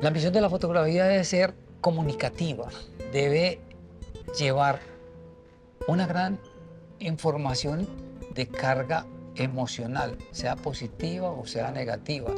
La misión de la fotografía debe ser comunicativa, debe llevar una gran información de carga emocional, sea positiva o sea negativa.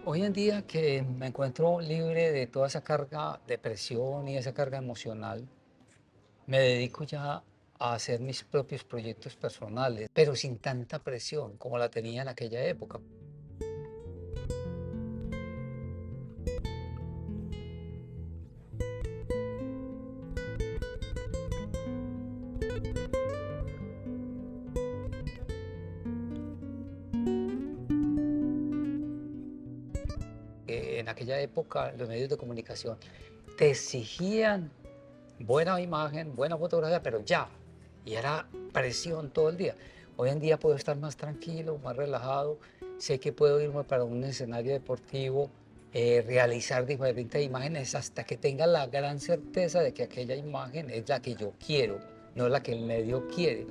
Hoy en día que me encuentro libre de toda esa carga de presión y esa carga emocional, me dedico ya a hacer mis propios proyectos personales, pero sin tanta presión como la tenía en aquella época. En aquella época los medios de comunicación te exigían buena imagen, buena fotografía, pero ya. Y era presión todo el día. Hoy en día puedo estar más tranquilo, más relajado. Sé que puedo irme para un escenario deportivo, realizar diferentes imágenes hasta que tenga la gran certeza de que aquella imagen es la que yo quiero, no la que el medio quiere.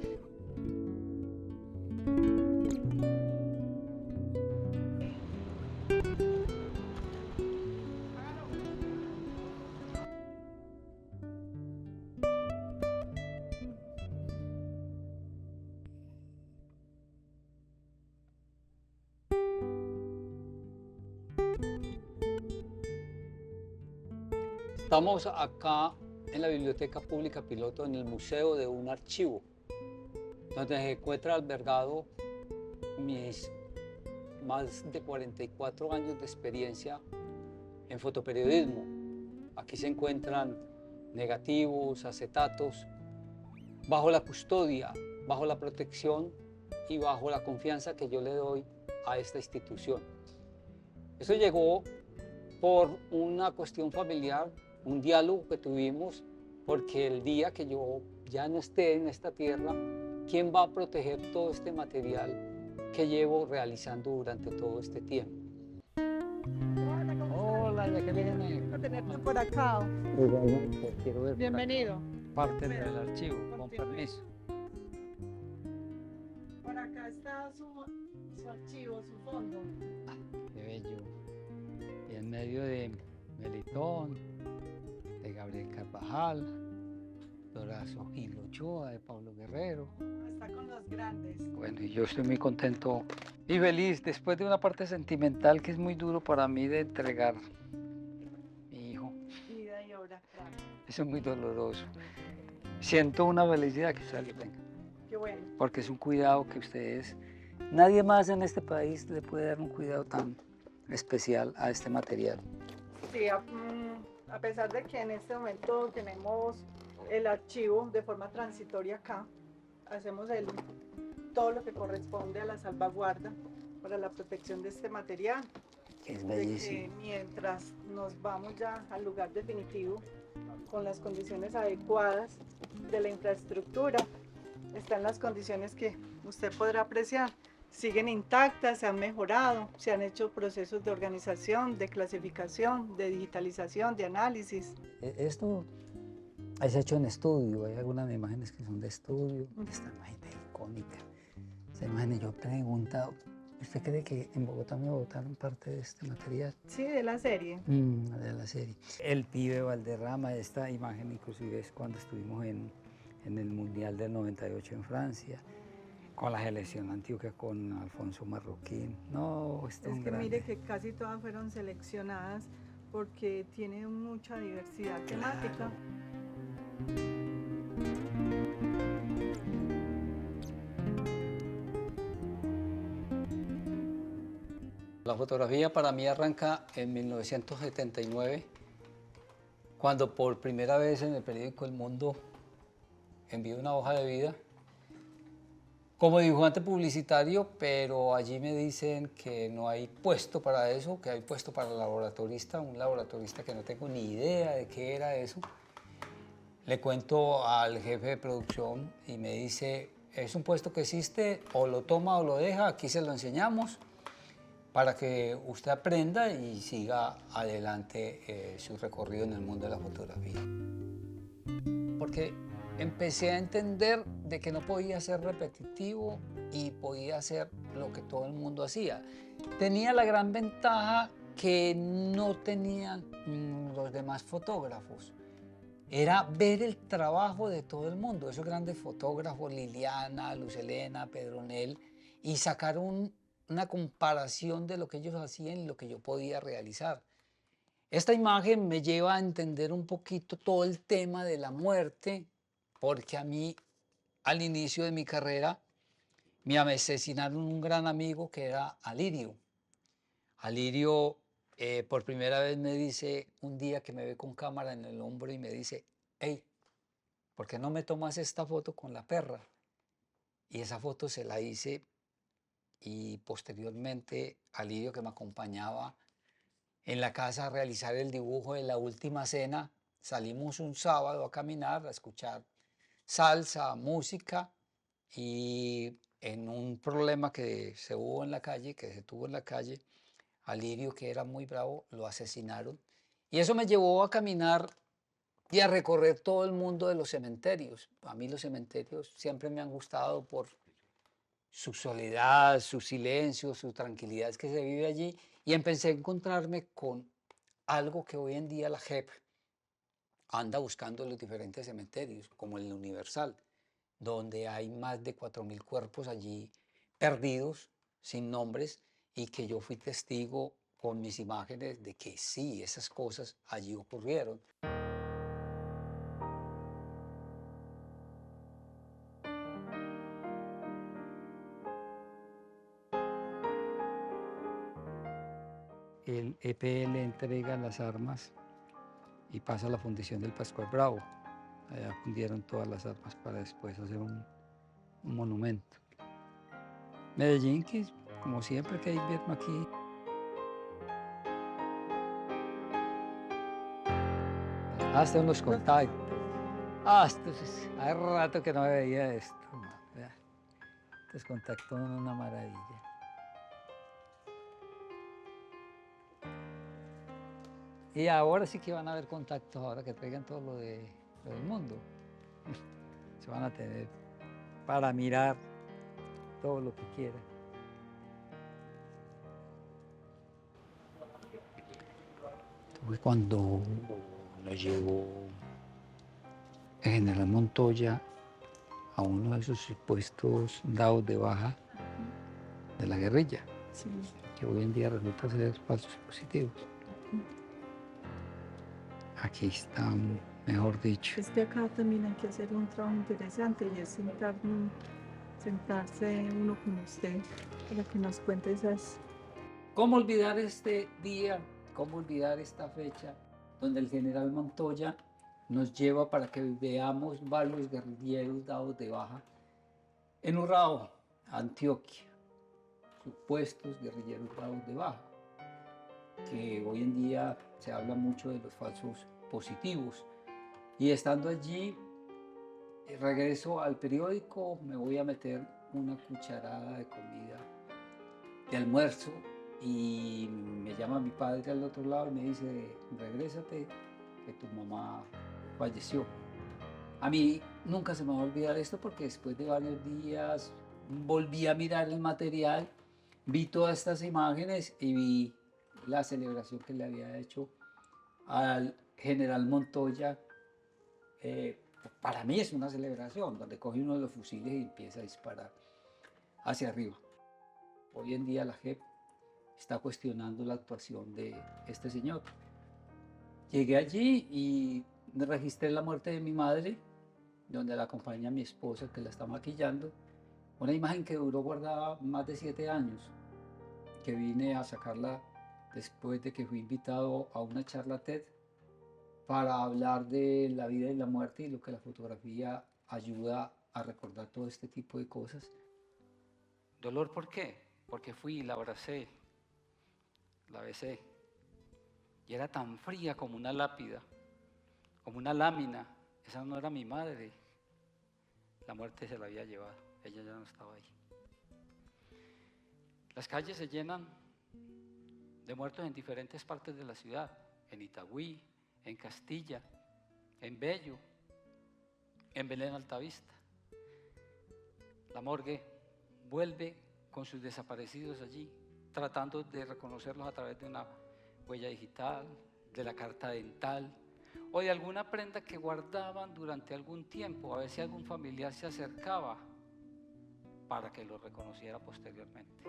Estamos acá en la Biblioteca Pública Piloto, en el Museo de un Archivo, donde se encuentra albergado mis más de 44 años de experiencia en fotoperiodismo. Aquí se encuentran negativos, acetatos, bajo la custodia, bajo la protección y bajo la confianza que yo le doy a esta institución. Eso llegó por una cuestión familiar, un diálogo que tuvimos, porque el día que yo ya no esté en esta tierra, ¿quién va a proteger todo este material que llevo realizando durante todo este tiempo? Hola, ¿cómo estás? Hola, ya que viene. Por tenerte por acá. Igualmente, quiero ver por acá Bienvenido. parte Espera, del archivo, con continúe. permiso. Por acá está su archivo, su fondo. Qué bello. Y en medio de Melitón, de Gabriel Carvajal, Dorazo Gil Ochoa, de Pablo Guerrero. Está con los grandes. Bueno, y yo estoy muy contento y feliz después de una parte sentimental que es muy duro para mí de entregar mi hijo. Vida y obra, claro. Eso es muy doloroso. Siento una felicidad que ustedes lo tengan, Qué bueno. porque es un cuidado que ustedes, nadie más en este país le puede dar un cuidado tan especial a este material. Sí, a pesar de que en este momento tenemos el archivo de forma transitoria acá, hacemos todo lo que corresponde a la salvaguarda para la protección de este material. Es De bellísimo. que mientras nos vamos ya al lugar definitivo, con las condiciones adecuadas de la infraestructura, están las condiciones que usted podrá apreciar. Siguen intactas, se han mejorado, se han hecho procesos de organización, de clasificación, de digitalización, de análisis. Esto es hecho en estudio, hay algunas imágenes que son de estudio, esta imagen es icónica. Esta imagen yo he preguntado, ¿usted cree que en Bogotá me botaron parte de este material? Sí, de la serie. De la serie. El pibe Valderrama, esta imagen inclusive es cuando estuvimos en el Mundial del 98 en Francia, con la selección Antioquia, con Alfonso Marroquín. No, esto es Es un que mire grande. que casi todas fueron seleccionadas porque tiene mucha diversidad temática. La fotografía para mí arranca en 1979, cuando por primera vez en el periódico El Mundo envié una hoja de vida como dibujante publicitario, pero allí me dicen que no hay puesto para eso, que hay puesto para laboratorista, un laboratorista que no tengo ni idea de qué era eso. Le cuento al jefe de producción y me dice, es un puesto que existe, o lo toma o lo deja, aquí se lo enseñamos para que usted aprenda y siga adelante su recorrido en el mundo de la fotografía. Porque empecé a entender de que no podía ser repetitivo y podía hacer lo que todo el mundo hacía. Tenía la gran ventaja que no tenían los demás fotógrafos. Era ver el trabajo de todo el mundo, esos grandes fotógrafos, Liliana, Luz Helena, Pedronel, y sacar una comparación de lo que ellos hacían y lo que yo podía realizar. Esta imagen me lleva a entender un poquito todo el tema de la muerte, porque a mí, al inicio de mi carrera, me asesinaron un gran amigo que era Alirio. Alirio, por primera vez me dice, un día que me ve con cámara en el hombro y me dice, hey, ¿por qué no me tomas esta foto con la perra? Y esa foto se la hice y posteriormente Alirio, que me acompañaba en la casa a realizar el dibujo de la última cena, salimos un sábado a caminar, a escuchar salsa, música, y en un problema que se hubo en la calle, que se tuvo en la calle, Alirio, que era muy bravo, lo asesinaron. Y eso me llevó a caminar y a recorrer todo el mundo de los cementerios. A mí los cementerios siempre me han gustado por su soledad, su silencio, su tranquilidad que se vive allí. Y empecé a encontrarme con algo que hoy en día la JEP anda buscando en los diferentes cementerios, como el Universal, donde hay más de 4.000 cuerpos allí perdidos, sin nombres, y que yo fui testigo con mis imágenes de que sí, esas cosas allí ocurrieron. El EPL entrega las armas y pasa a la fundición del Pascual Bravo. Allá fundieron todas las armas para después hacer un monumento. Medellín, que como siempre que hay invierno aquí. Hasta unos contactos. Hace rato que no veía esto. Estos contactos son una maravilla. Y ahora sí que van a haber contactos, ahora que traigan todo lo del mundo. Se van a tener para mirar todo lo que quieran. Fue cuando nos llevó el general Montoya a uno de esos supuestos dados de baja de la guerrilla, sí, que hoy en día resulta ser falsos positivos. Aquí están, mejor dicho. Es que acá también hay que hacer un trabajo interesante y es sentarse uno con usted para que nos cuente esas. ¿Cómo olvidar este día? ¿Cómo olvidar esta fecha donde el general Montoya nos lleva para que veamos varios guerrilleros dados de baja en Urrao, Antioquia, supuestos guerrilleros dados de baja, que hoy en día se habla mucho de los falsos positivos. Y estando allí, regreso al periódico, me voy a meter una cucharada de comida de almuerzo y me llama mi padre al otro lado y me dice, regrésate, que tu mamá falleció. A mí nunca se me va a olvidar esto porque después de varios días volví a mirar el material, vi todas estas imágenes y vi la celebración que le había hecho al general Montoya. Para mí es una celebración donde coge uno de los fusiles y empieza a disparar hacia arriba. Hoy en día la JEP está cuestionando la actuación de este señor. Llegué allí y registré la muerte de mi madre, donde la acompaña mi esposa que la está maquillando. Una imagen que duró guardada más de 7 años, que vine a sacarla después de que fui invitado a una charla TED para hablar de la vida y la muerte y lo que la fotografía ayuda a recordar todo este tipo de cosas. ¿Dolor por qué? Porque fui y la abracé, la besé. Y era tan fría como una lápida, como una lámina. Esa no era mi madre. La muerte se la había llevado, ella ya no estaba ahí. Las calles se llenan de muertos en diferentes partes de la ciudad, en Itagüí, en Castilla, en Bello, en Belén Altavista. La morgue vuelve con sus desaparecidos allí, tratando de reconocerlos a través de una huella digital, de la carta dental o de alguna prenda que guardaban durante algún tiempo, a ver si algún familiar se acercaba para que lo reconociera posteriormente.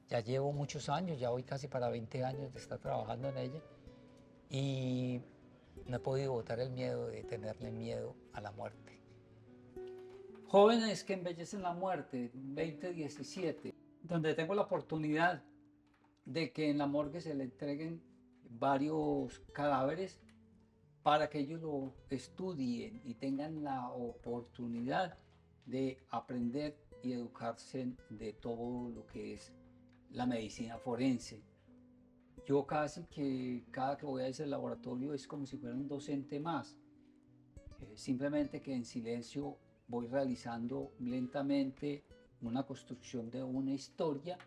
Ya llevo muchos años, ya voy casi para 20 años de estar trabajando en ella y no he podido botar el miedo de tenerle miedo a la muerte. Jóvenes que embellecen la muerte, 2017, donde tengo la oportunidad de que en la morgue se le entreguen varios cadáveres para que ellos lo estudien y tengan la oportunidad de aprender y educarse de todo lo que es la medicina forense. Yo casi que cada que voy a ese laboratorio es como si fuera un docente más. Simplemente que en silencio voy realizando lentamente una construcción de una historia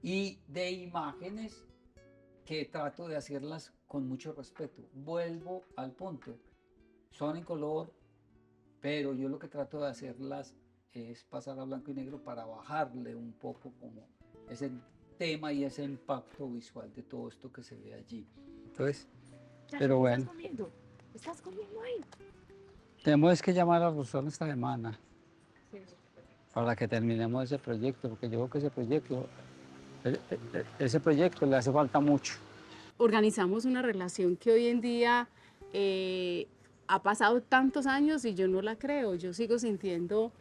y de imágenes que trato de hacerlas con mucho respeto. Vuelvo al punto, son en color, pero yo lo que trato de hacerlas es pasar a blanco y negro para bajarle un poco como ese tema y ese impacto visual de todo esto que se ve allí. Entonces, pero bueno. ¿Estás comiendo? ¿Estás comiendo ahí? Tenemos que llamar a Rosón esta semana Sí. para que terminemos ese proyecto, porque yo creo que ese proyecto le hace falta mucho. Organizamos una relación que hoy en día ha pasado tantos años y yo no la creo. Yo sigo sintiendo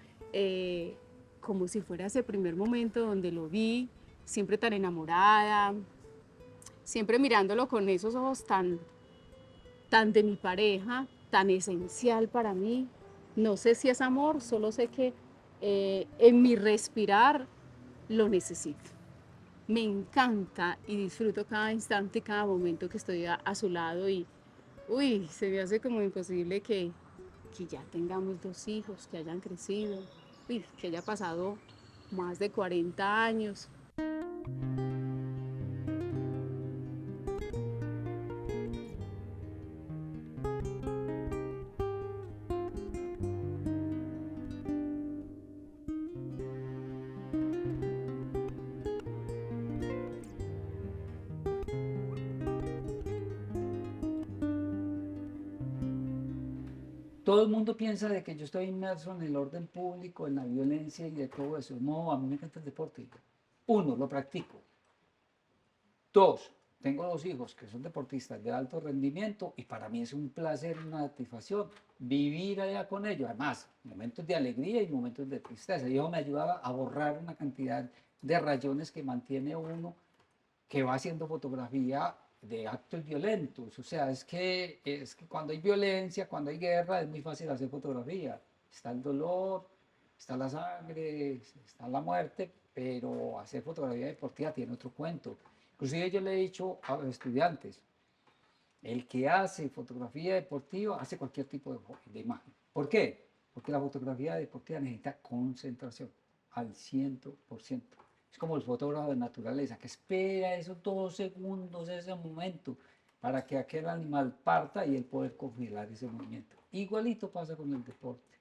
como si fuera ese primer momento donde lo vi, siempre tan enamorada, siempre mirándolo con esos ojos tan de mi pareja, tan esencial para mí. No sé si es amor, solo sé que en mi respirar lo necesito. Me encanta y disfruto cada instante, cada momento que estoy a su lado y uy, se me hace como imposible que ya tengamos 2 hijos, que hayan crecido, uy, que haya pasado más de 40 años. Todo el mundo piensa de que yo estoy inmerso en el orden público, en la violencia y de todo eso. No, a mí me encanta el deporte. 1, lo practico. 2, tengo 2 hijos que son deportistas de alto rendimiento y para mí es un placer y una satisfacción vivir allá con ellos. Además, momentos de alegría y momentos de tristeza. Y eso me ayuda a borrar una cantidad de rayones que mantiene uno que va haciendo fotografía de actos violentos. O sea, es que cuando hay violencia, cuando hay guerra, es muy fácil hacer fotografía. Está el dolor, está la sangre, está la muerte, pero hacer fotografía deportiva tiene otro cuento. Inclusive yo le he dicho a los estudiantes, el que hace fotografía deportiva hace cualquier tipo de imagen. ¿Por qué? Porque la fotografía deportiva necesita concentración al 100%. Es como el fotógrafo de naturaleza, que espera esos 2 segundos, ese momento, para que aquel animal parta y él poder congelar ese movimiento. Igualito pasa con el deporte.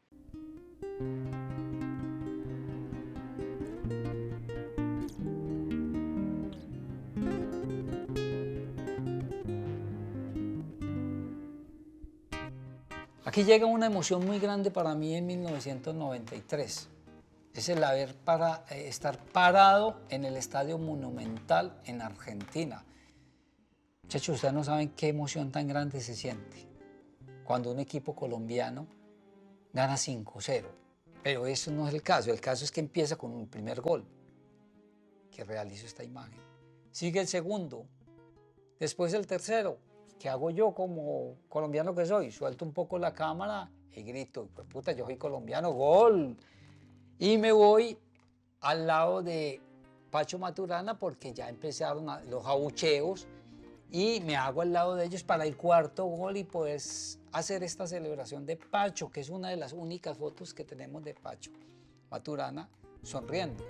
Aquí llega una emoción muy grande para mí en 1993. es el estar parado en el Estadio Monumental en Argentina. Muchachos, ustedes no saben qué emoción tan grande se siente cuando un equipo colombiano gana 5-0. Pero eso no es el caso es que empieza con un primer gol, que realizo esta imagen. Sigue el segundo, después el tercero. ¿Qué hago yo como colombiano que soy? Suelto un poco la cámara y grito, pues puta, yo soy colombiano, gol. Y me voy al lado de Pacho Maturana porque ya empezaron los abucheos y me hago al lado de ellos para el cuarto gol y poder hacer esta celebración de Pacho, que es una de las únicas fotos que tenemos de Pacho Maturana sonriendo.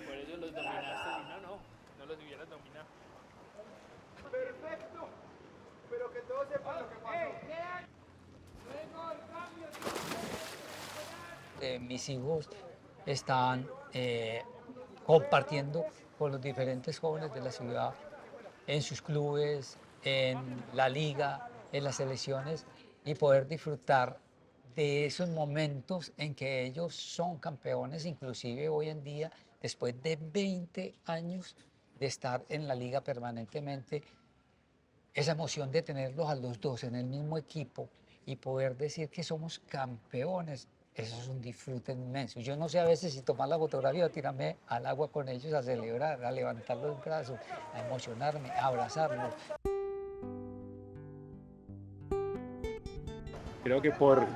Por eso los dominaste, si no los hubieras dominado. Perfecto, pero que todos sepan lo que pasó. Mis hijos están compartiendo con los diferentes jóvenes de la ciudad en sus clubes, en la liga, en las selecciones y poder disfrutar de esos momentos en que ellos son campeones, inclusive hoy en día, después de 20 años de estar en la liga permanentemente, esa emoción de tenerlos a los dos en el mismo equipo y poder decir que somos campeones, eso es un disfrute inmenso. Yo no sé a veces si tomar la fotografía o tirarme al agua con ellos a celebrar, a levantar los brazos, a emocionarme, a abrazarlos. Creo que por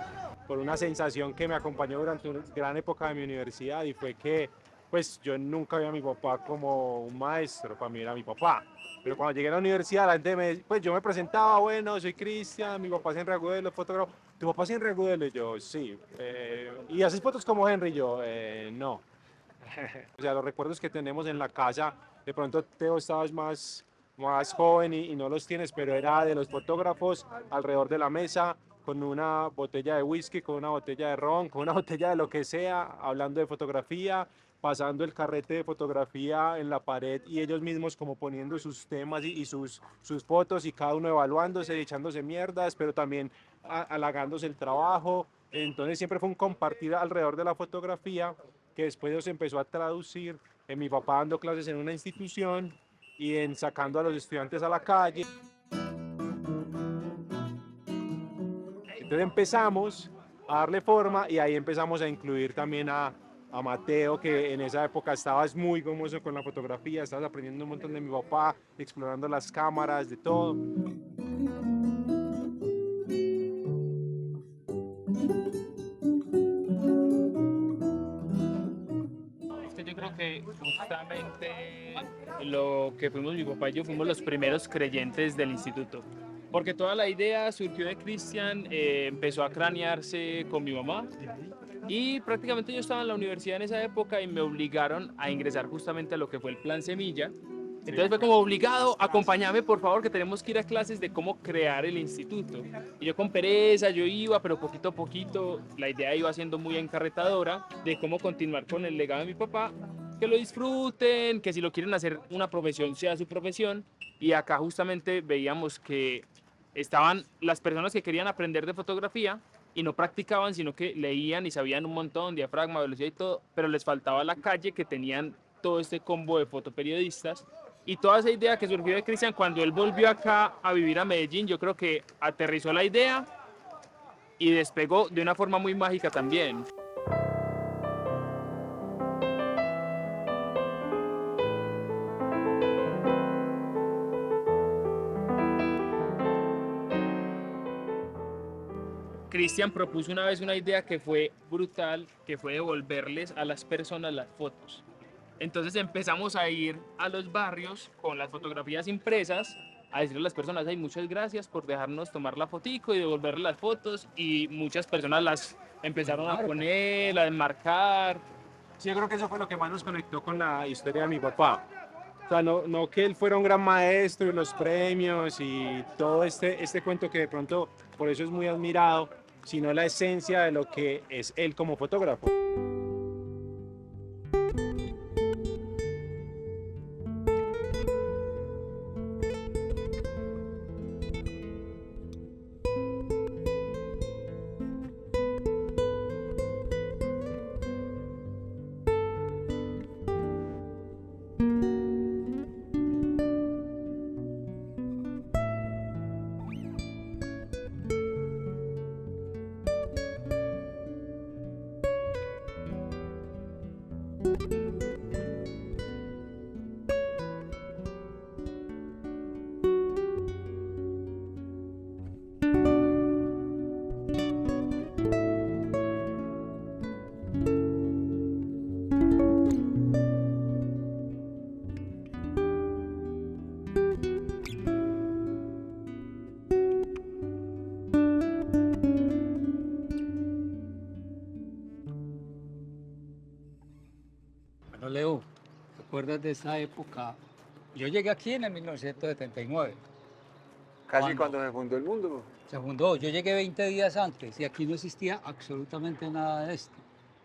una sensación que me acompañó durante una gran época de mi universidad y fue que pues yo nunca vi a mi papá como un maestro, para mí era mi papá. Pero cuando llegué a la universidad, la gente pues yo me presentaba, bueno, soy Cristian, mi papá es Henry Agudelo, fotógrafo. ¿Tu papá es Henry Agudelo? Y yo, sí. ¿Y haces fotos como Henry? Y yo, no. O sea, los recuerdos que tenemos en la casa, de pronto Teo estabas más joven y no los tienes, pero era de los fotógrafos alrededor de la mesa, con una botella de whisky, con una botella de ron, con una botella de lo que sea, hablando de fotografía, pasando el carrete de fotografía en la pared y ellos mismos como poniendo sus temas y sus fotos y cada uno evaluándose, echándose mierdas, pero también halagándose el trabajo. Entonces siempre fue un compartir alrededor de la fotografía que después se empezó a traducir en mi papá dando clases en una institución y en sacando a los estudiantes a la calle. Entonces empezamos a darle forma y ahí empezamos a incluir también a Mateo, que en esa época estabas muy gomoso con la fotografía, estabas aprendiendo un montón de mi papá, explorando las cámaras, de todo. Yo creo que justamente lo que fuimos mi papá y yo fuimos los primeros creyentes del instituto. Porque toda la idea surgió de Cristian, empezó a cranearse con mi mamá y prácticamente yo estaba en la universidad en esa época y me obligaron a ingresar justamente a lo que fue el Plan Semilla. Entonces fue como obligado, acompáñame por favor que tenemos que ir a clases de cómo crear el instituto. Y yo con pereza, yo iba, pero poquito a poquito la idea iba siendo muy encarretadora de cómo continuar con el legado de mi papá, que lo disfruten, que si lo quieren hacer una profesión sea su profesión. Y acá justamente veíamos que estaban las personas que querían aprender de fotografía y no practicaban, sino que leían y sabían un montón, diafragma, velocidad y todo, pero les faltaba la calle, que tenían todo este combo de fotoperiodistas. Y toda esa idea que surgió de Cristian cuando él volvió acá a vivir a Medellín, yo creo que aterrizó la idea y despegó de una forma muy mágica también. Cristian propuso una vez una idea que fue brutal, que fue devolverles a las personas las fotos. Entonces empezamos a ir a los barrios con las fotografías impresas, a decirle a las personas, ay, muchas gracias por dejarnos tomar la fotico y devolverle las fotos, y muchas personas las empezaron a poner, a enmarcar, Sí, yo creo que eso fue lo que más nos conectó con la historia de mi papá. O sea, no que él fuera un gran maestro y los premios y todo este cuento que de pronto por eso es muy admirado, sino la esencia de lo que es él como fotógrafo. Bueno, Leo, ¿te acuerdas de esa época? Yo llegué aquí en el 1979. Casi ¿Cuándo? cuando se fundó el mundo. Se fundó. Yo llegué 20 días antes y aquí no existía absolutamente nada de esto.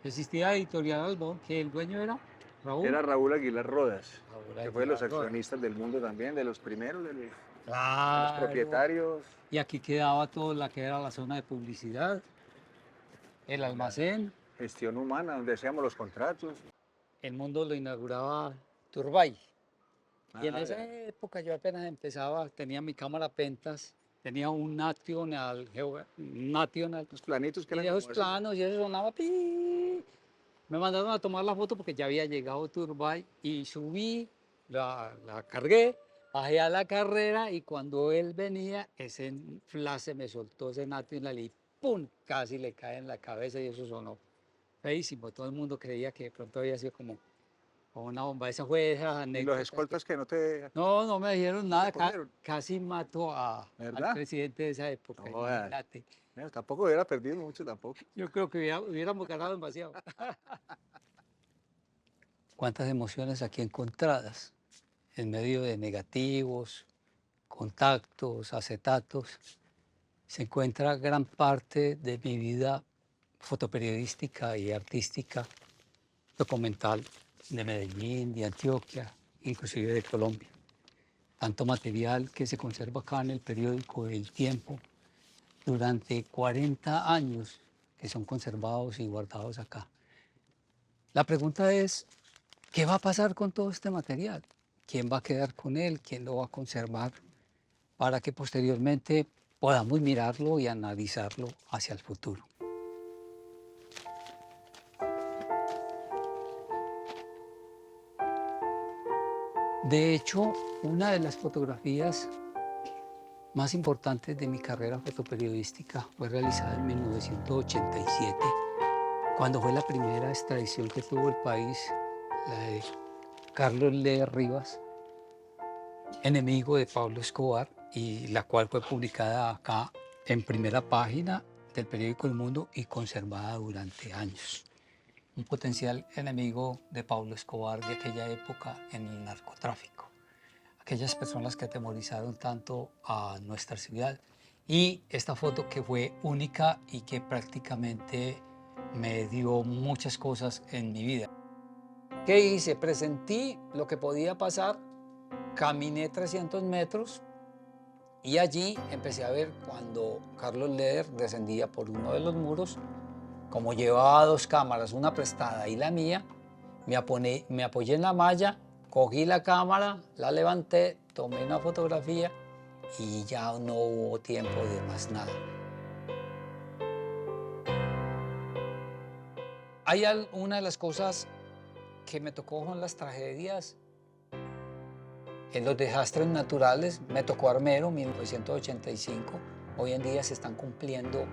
Existía Editorial Albón, que el dueño era Raúl. Era Raúl Aguilar Rodas, Raúl que fue de los Aguilar Rodas. accionistas del mundo también, de los primeros, de los Claro. propietarios. Y aquí quedaba todo la que era la zona de publicidad, el almacén. Gestión humana, donde hacíamos los contratos. El mundo lo inauguraba Turbay. Y en Ah, esa época yo apenas empezaba, tenía mi cámara Pentas, tenía un National, los planitos que y eran de esos como así. planos y eso sonaba pi. Me mandaron a tomar la foto porque ya había llegado Turbay y subí, la cargué, bajé a la carrera y cuando él venía, ese flash se me soltó ese National y ¡pum! Casi le cae en la cabeza y eso sonó feísimo. Todo el mundo creía que de pronto había sido como una bomba. Esa fue esa Y los anécdota. escoltas que no te... No, no me dijeron nada. cogieron? Casi mató al ¿Verdad? presidente de esa época. No jodas. Imagínate. Tampoco hubiera perdido mucho tampoco. Yo creo que hubiéramos ganado demasiado. ¿Cuántas emociones aquí encontradas? En medio de negativos, contactos, acetatos, se encuentra gran parte de mi vida fotoperiodística y artística, documental de Medellín, de Antioquia, inclusive de Colombia. Tanto material que se conserva acá en el periódico El Tiempo durante 40 años que son conservados y guardados acá. La pregunta es, ¿qué va a pasar con todo este material? ¿Quién va a quedar con él? ¿Quién lo va a conservar? Para que posteriormente podamos mirarlo y analizarlo hacia el futuro. De hecho, una de las fotografías más importantes de mi carrera fotoperiodística fue realizada en 1987, cuando fue la primera extradición que tuvo el país, la de Carlos Leder Rivas, enemigo de Pablo Escobar, y la cual fue publicada acá en primera página del periódico El Mundo y conservada durante años. Un potencial enemigo de Pablo Escobar de aquella época en el narcotráfico. Aquellas personas que atemorizaron tanto a nuestra ciudad. Y esta foto que fue única y que prácticamente me dio muchas cosas en mi vida. ¿Qué hice? Presentí lo que podía pasar, caminé 300 metros y allí empecé a ver cuando Carlos Leder descendía por uno de los muros. Como llevaba dos cámaras, una prestada y la mía, me apoyé en la malla, cogí la cámara, la levanté, tomé una fotografía y ya no hubo tiempo de más nada. Hay una de las cosas que me tocó con las tragedias, en los desastres naturales. Me tocó Armero, 1985. Hoy en día se están cumpliendo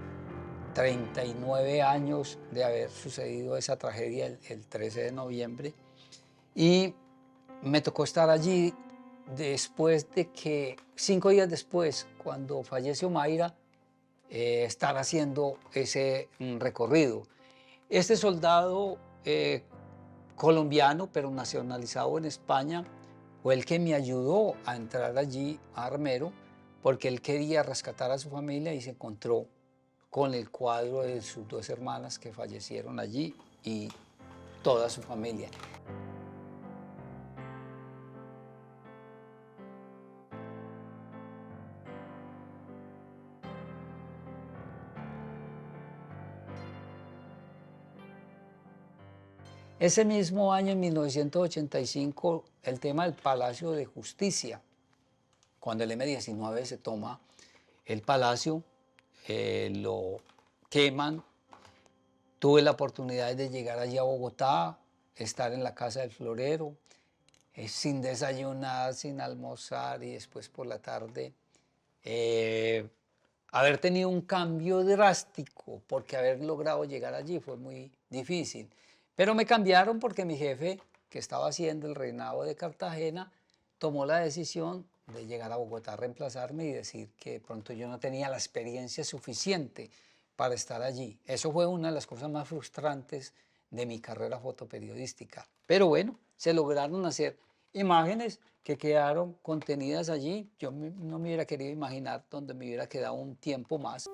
39 años de haber sucedido esa tragedia el 13 de noviembre. Y me tocó estar allí después de que, 5 días después, cuando falleció Mayra, estar haciendo ese recorrido. Este soldado colombiano, pero nacionalizado en España, fue el que me ayudó a entrar allí a Armero, porque él quería rescatar a su familia y se encontró con el cuadro de sus 2 hermanas que fallecieron allí y toda su familia. Ese mismo año, en 1985, el tema del Palacio de Justicia, cuando el M-19 se toma el palacio, lo queman. Tuve la oportunidad de llegar allí a Bogotá, estar en la Casa del Florero, sin desayunar, sin almorzar y después por la tarde haber tenido un cambio drástico, porque haber logrado llegar allí fue muy difícil. Pero me cambiaron porque mi jefe, que estaba haciendo el reinado de Cartagena, tomó la decisión de llegar a Bogotá a reemplazarme y decir que de pronto yo no tenía la experiencia suficiente para estar allí. Eso fue una de las cosas más frustrantes de mi carrera fotoperiodística. Pero bueno, se lograron hacer imágenes que quedaron contenidas allí. Yo no me hubiera querido imaginar donde me hubiera quedado un tiempo más.